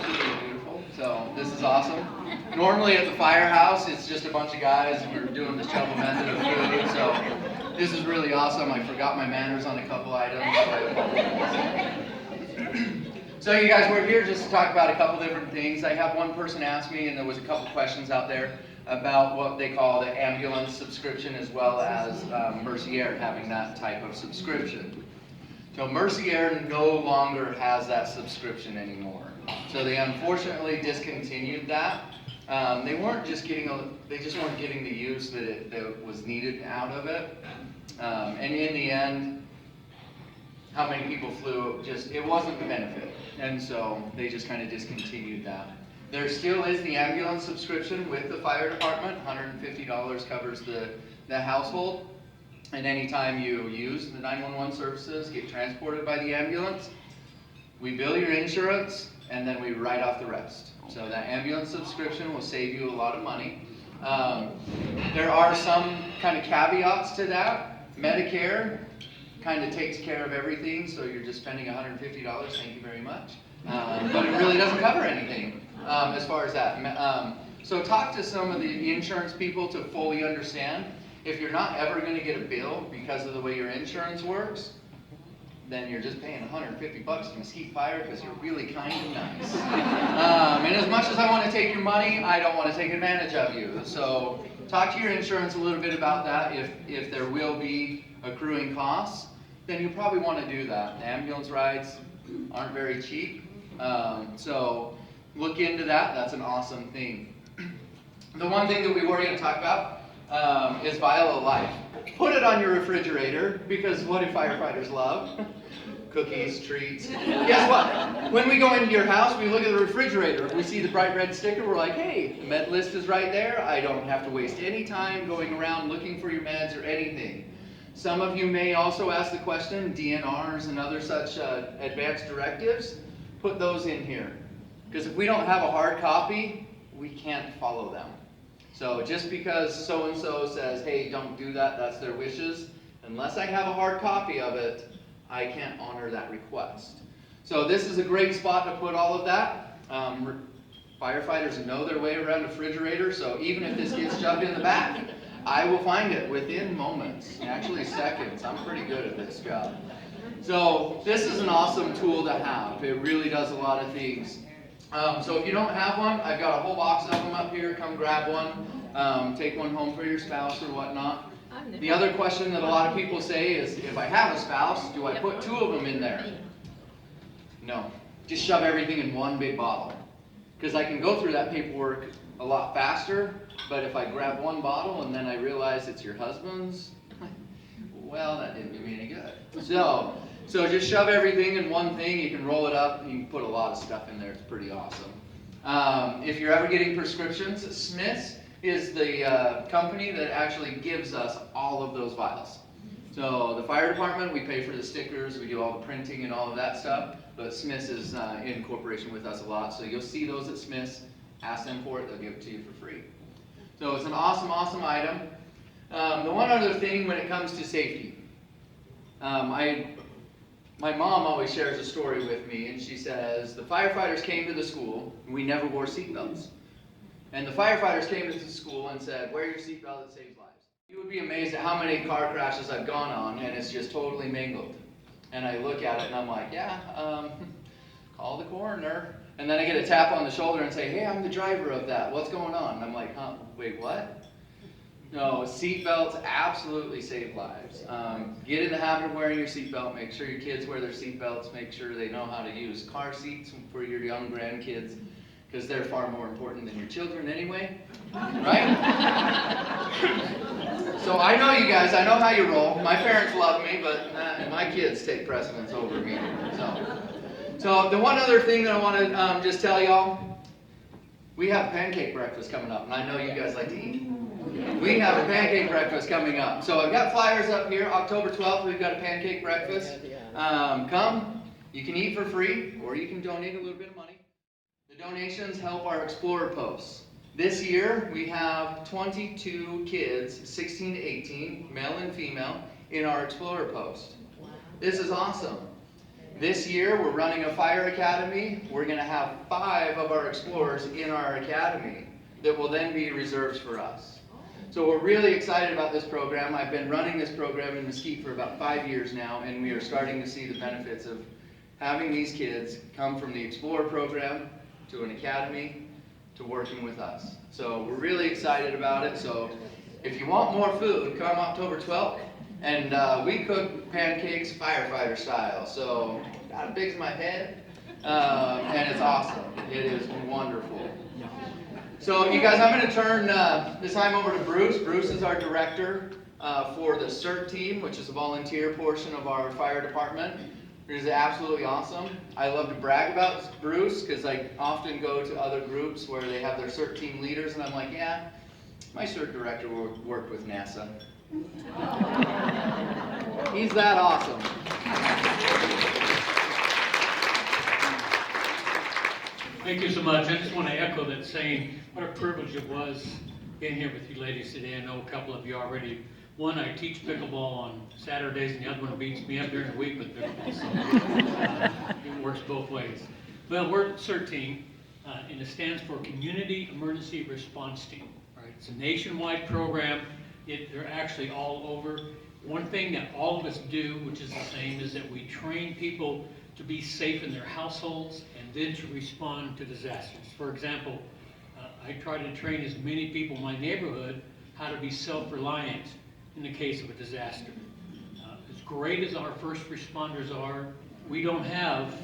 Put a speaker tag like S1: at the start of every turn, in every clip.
S1: absolutely beautiful. So this is awesome. Normally at the firehouse, it's just a bunch of guys and we're doing the shovel method of food. So this is really awesome. I forgot my manners on a couple items. So you guys, we're here just to talk about a couple different things. I have one person ask me, and there was a couple questions out there about what they call the ambulance subscription, as well as Mercier having that type of subscription. So Mercier no longer has that subscription anymore. So they unfortunately discontinued that. They just weren't getting the use that was needed out of it. And in the end, how many people flew, it wasn't the benefit. And so they just kind of discontinued that. There still is the ambulance subscription with the fire department. $150 covers the household. And anytime you use the 911 services, get transported by the ambulance, we bill your insurance and then we write off the rest. So that ambulance subscription will save you a lot of money. There are some kind of caveats to that. Medicare kind of takes care of everything, so you're just spending $150, thank you very much. But it really doesn't cover anything as far as that. So talk to some of the insurance people to fully understand. If you're not ever going to get a bill because of the way your insurance works, then you're just paying $150 to Mesquite Fire because you're really kind and nice. And as much as I want to take your money, I don't want to take advantage of you. So talk to your insurance a little bit about that. If there will be accruing costs, then you probably want to do that. The ambulance rides aren't very cheap. So look into that. That's an awesome thing. The one thing that we were going to talk about is Vial of Life. Put it on your refrigerator, because what do firefighters love? Cookies, treats. Guess what? When we go into your house, we look at the refrigerator. If we see the bright red sticker, we're like, hey, the med list is right there. I don't have to waste any time going around looking for your meds or anything. Some of you may also ask the question, DNRs and other such advanced directives, put those in here. Because if we don't have a hard copy, we can't follow them. So just because so-and-so says, hey, don't do that, that's their wishes, unless I have a hard copy of it, I can't honor that request. So this is a great spot to put all of that. Firefighters know their way around a refrigerator, so even if this gets shoved in the back, I will find it within moments, actually seconds. I'm pretty good at this job. So this is an awesome tool to have. It really does a lot of things. So if you don't have one, I've got a whole box of them up here. Come grab one. Take one home for your spouse or whatnot. The other question that a lot of people say is, if I have a spouse, do I put two of them in there? No. Just shove everything in one big bottle. Because I can go through that paperwork a lot faster, but if I grab one bottle and then I realize it's your husband's, well, that didn't do me any good. So just shove everything in one thing. You can roll it up. You can put a lot of stuff in there. It's pretty awesome. If you're ever getting prescriptions, Smith's is the company that actually gives us all of those vials. So the fire department, we pay for the stickers, we do all the printing and all of that stuff, but Smith's is in cooperation with us a lot. So you'll see those at Smith's. Ask them for it. They'll give it to you for free. So it's an awesome, awesome item. The one other thing when it comes to safety, my mom always shares a story with me, and she says, the firefighters came to the school, and we never wore seatbelts. And the firefighters came to the school and said, wear your seatbelt, it saves lives. You would be amazed at how many car crashes I've gone on, and it's just totally mingled. And I look at it, and I'm like, yeah, call the coroner. And then I get a tap on the shoulder and say, hey, I'm the driver of that. What's going on? And I'm like, huh, wait, what? No, seatbelts absolutely save lives. Get in the habit of wearing your seatbelt. Make sure your kids wear their seatbelts. Make sure they know how to use car seats for your young grandkids, because they're far more important than your children anyway, right? So I know you guys. I know how you roll. My parents love me, but my kids take precedence over me. So the one other thing that I want to just tell y'all, we have pancake breakfast coming up, and I know you guys like to eat. We have a pancake breakfast coming up. So I've got flyers up here. October 12th, we've got a pancake breakfast. Come. You can eat for free, or you can donate a little bit of money. The donations help our Explorer posts. This year, we have 22 kids, 16 to 18, male and female, in our Explorer post. This is awesome. This year, we're running a fire academy. We're going to have 5 of our explorers in our academy that will then be reserves for us. So we're really excited about this program. I've been running this program in Mesquite for about 5 years now, and we are starting to see the benefits of having these kids come from the Explorer program to an academy to working with us. So we're really excited about it. So if you want more food, come October 12th. And we cook pancakes firefighter style. So that bigs my head. And it's awesome. It is wonderful. So you guys, I'm going to turn this time over to Bruce. Bruce is our director for the CERT team, which is a volunteer portion of our fire department. It is absolutely awesome. I love to brag about Bruce because I often go to other groups where they have their CERT team leaders, and I'm like, yeah, my CERT director worked with NASA. He's that awesome.
S2: Thank you so much. I just want to echo that saying what a privilege it was being here with you ladies today. I know a couple of you already. One, I teach pickleball on Saturdays, and the other one beats me up during the week with pickleball. So it works both ways. Well, we're CERT team, and it stands for Community Emergency Response Team. Right? It's a nationwide program. They're actually all over. One thing that all of us do, which is the same, is that we train people to be safe in their households and then to respond to disasters. For example, I try to train as many people in my neighborhood how to be self-reliant in the case of a disaster. As great as our first responders are, we don't have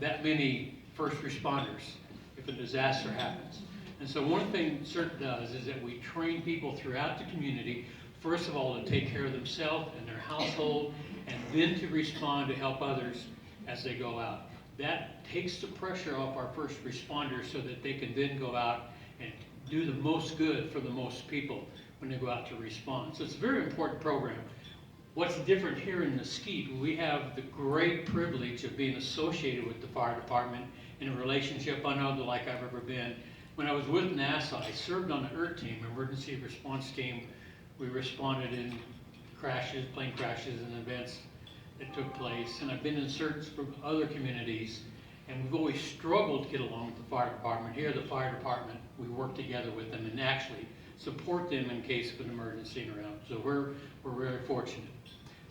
S2: that many first responders if a disaster happens. And so one thing CERT does is that we train people throughout the community, first of all, to take care of themselves and their household, and then to respond to help others as they go out. That takes the pressure off our first responders so that they can then go out and do the most good for the most people when they go out to respond. So it's a very important program. What's different here in Mesquite, we have the great privilege of being associated with the fire department in a relationship unlike like I've ever been. When I was with NASA, I served on the CERT team, emergency response team. We responded in crashes, plane crashes and events that took place. And I've been in CERTs from other communities, and we've always struggled to get along with the fire department. Here, the fire department, we work together with them and actually support them in case of an emergency around. So we're very fortunate.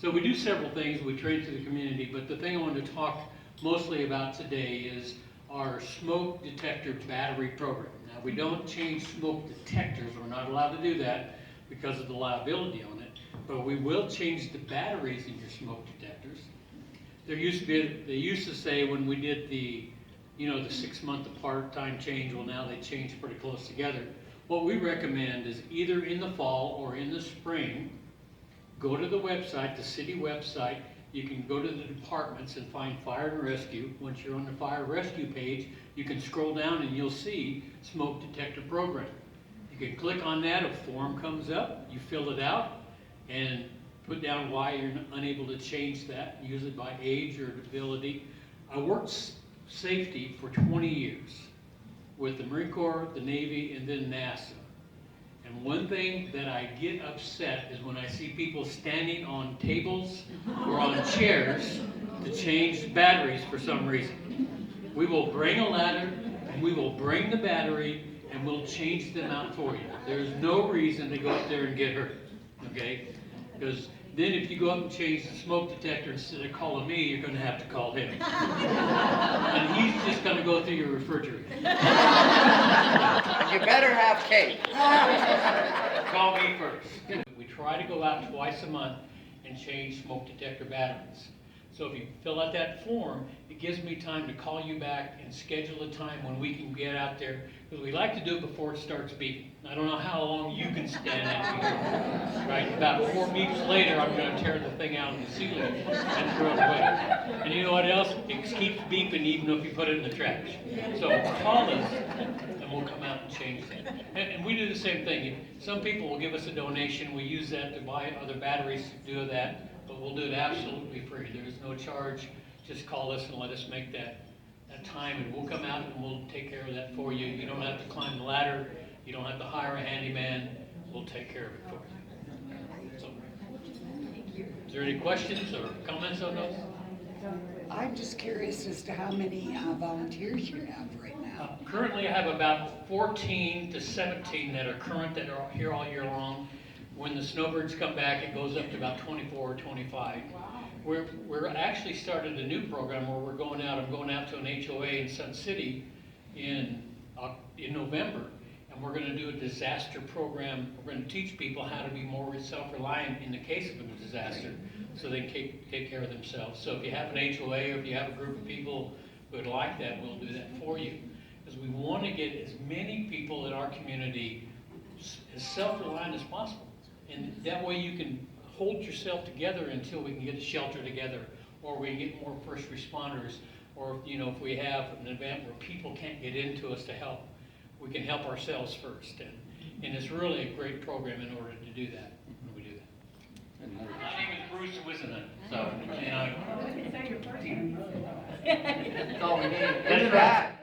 S2: So we do several things. We train to the community, but the thing I want to talk mostly about today is our smoke detector battery program. Now, we don't change smoke detectors. We're not allowed to do that because of the liability on it, but we will change the batteries in your smoke detectors. They used to say when we did the 6-month apart time change, well, now they change pretty close together. What we recommend is either in the fall or in the spring, go to the website, the city website. You can go to the departments and find fire and rescue. Once you're on the fire rescue page, you can scroll down and you'll see smoke detector program. You can click on that, a form comes up, you fill it out and put down why you're unable to change that, use it by age or ability. I worked safety for 20 years with the Marine Corps, the Navy, and then NASA. And one thing that I get upset is when I see people standing on tables or on chairs to change batteries for some reason. We will bring a ladder, and we will bring the battery, and we'll change them out for you. There's no reason to go up there and get hurt, okay? Because then if you go up and change the smoke detector, instead of calling me, you're going to have to call him. And he's just going to go through your refrigerator.
S1: You better have cake.
S2: Call me first. We try to go out twice a month and change smoke detector batteries. So if you fill out that form, it gives me time to call you back and schedule a time when we can get out there. Because we like to do it before it starts beeping. I don't know how long you can stand that. Right? About 4 beeps later, I'm going to tear the thing out of the ceiling and throw it away. And you know what else? It keeps beeping even if you put it in the trash. So call us and we'll come out and change that. And we do the same thing. Some people will give us a donation. We use that to buy other batteries to do that. But we'll do it absolutely free. There is no charge. Just call us and let us make that time, and we'll come out and we'll take care of that for you. You don't have to climb the ladder. You don't have to hire a handyman. We'll take care of it for you. So, is there any questions or comments on those?
S3: I'm just curious as to how many volunteers you have right now.
S2: Currently, I have about 14 to 17 that are current, that are here all year long. When the snowbirds come back, it goes up to about 24 or 25. We're actually started a new program where we're going out. I'm going out to an HOA in Sun City in November, and we're going to do a disaster program. We're going to teach people how to be more self-reliant in the case of a disaster, so they can take care of themselves. So if you have an HOA or if you have a group of people who would like that, we'll do that for you. Because we want to get as many people in our community as self-reliant as possible. And that way you can hold yourself together until we can get a shelter together, or we can get more first responders, or if we have an event where people can't get into us to help, we can help ourselves first. And it's really a great program in order to do that, when we do that. My name is Bruce Whisenhunt, so,
S1: That's all we need. That's right.